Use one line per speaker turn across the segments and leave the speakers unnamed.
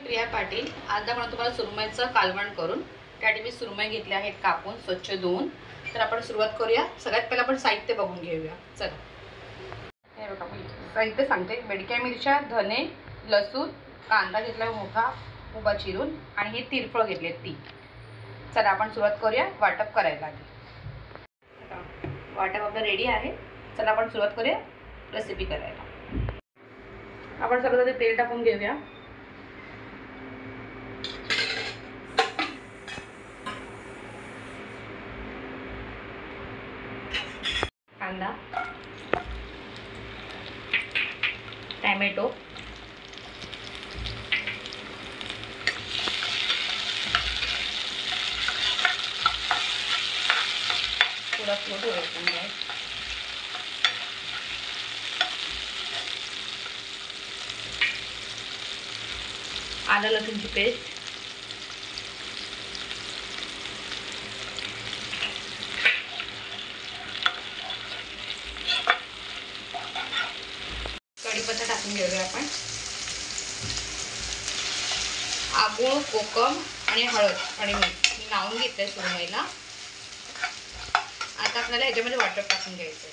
प्रिया पाटील. आज आपण तुम्हाला सुरमईचं कालवण करून त्यासाठी मी सुरमई घेतले आहेत कापून स्वच्छ धुवून. तर आपण सुरुवात करूया. सगळ्यात पहिला आपण साहित्य बघून घेऊया. चला, हे बघा मी साहित्य सांगते. बेडक्या मिरच्या, धने, लसूण, कांदा घेतला मोठा उभा चिरून आणि हे तिरफळ घेतले ती. चला आपण सुरुवात करूया वाटप करायला. आधी वाटप आपलं रेडी आहे. चला आपण सुरुवात करूया रेसिपी करायला. आपण सगळं ते तेल टाकून घेऊया. कांदा, टॅमॅटो, थोडा फ्लो ठेवायचा, आलं लसूणची पेस्ट, कढीपत्ता टाकून घेऊया आपण. आगूळ, कोकम आणि हळद आणि मीठ मी लावून घेतलंय सुरमईला. आता आपल्याला ह्याच्यामध्ये वाटप टाकून घ्यायचं.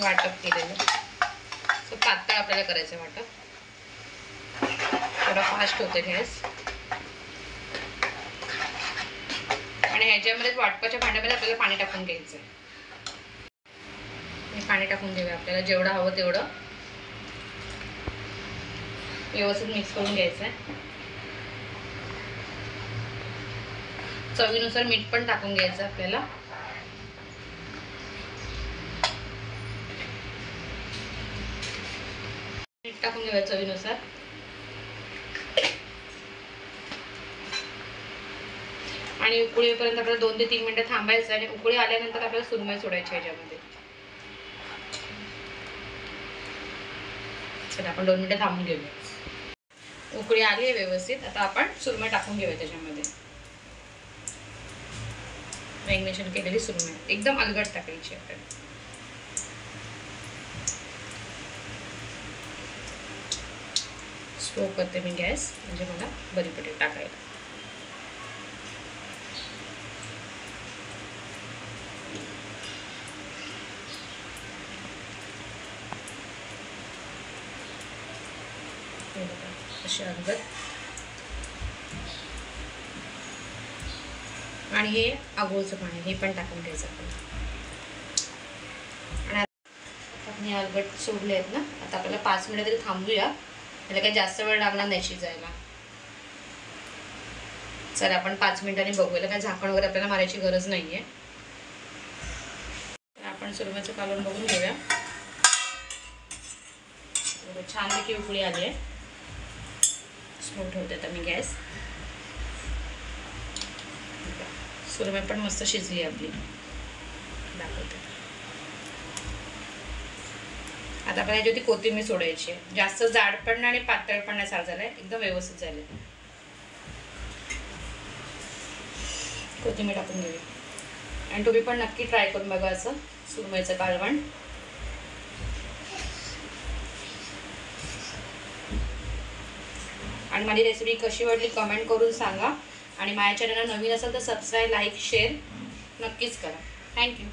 वाटप केलेलं पातळ आपल्याला करायचं वाटप. थोडा फास्ट होते गॅस. आणि ह्याच्यामध्ये वाटपाच्या भांड्यामध्ये आपल्याला पाणी टाकून घ्यायचं आहे. पाणी टाकून घेऊया. आपल्याला जेवढं हवं तेवढं व्यवस्थित मिक्स करून घ्यायचं आहे. चवीनुसार मीठ पण टाकून घ्यायचं आपल्याला. मीठ टाकून घेऊया चवीनुसार. आणि उकळी येईपर्यंत आपल्याला 2 ते 3 मिनिटं थांबायचं. आणि उकळी आल्यानंतर आपल्याला सुरमई सोडायची ह्याच्यामध्ये. चला आपण 2 मिनिटं थांबून घेऊया. उकळी आली आहे व्यवस्थित. आता आपण सुरमई टाकून घेऊया त्याच्यामध्ये. मॅरिनेशन केलेली सुरमई एकदम अलगट टाकायची आपल्याला. स्लो करते मी गॅस, म्हणजे मला बरी पडेल टाकायला. अशी अलगट. आणि हे आगोळचं पाणी हे पण टाकून घ्यायचं आपण. आणि आपण हे अलगट सोडले आहेत ना. आता आपल्याला 5 मिनिटं तरी थांबूया. त्याला काही जास्त वेळ लागणार नाही शिजायला. चला आपण 5 मिनिटांनी बघूया. काय झाकण वगैरे आपल्याला मारायची गरज नाहीये. आपण सुरमईचं कालवण बघून घेऊया. छानपैकी उकळी आली आहे. स्लो ठेवते आता मी गॅस. सुरमई पण मस्त शिजली आपली. दाखवते. आता आपण याच्यावरती कोथिंबीर सोडायची आहे. जास्त जाड पण नाही आणि पातळ पण नाही झालं आहे. एकदम व्यवस्थित झाले. कोथिंबीर टाकून घेऊया. आणि तुम्ही पण नक्की ट्राय करून बघा असं सुरमईचं कालवण. आणि माझी रेसिपी कशी वाटली कमेंट करून सांगा. आणि माझ्या चॅनलला नवीन असेल तर सबस्क्राईब, लाईक, शेअर नक्कीच करा. थँक्यू.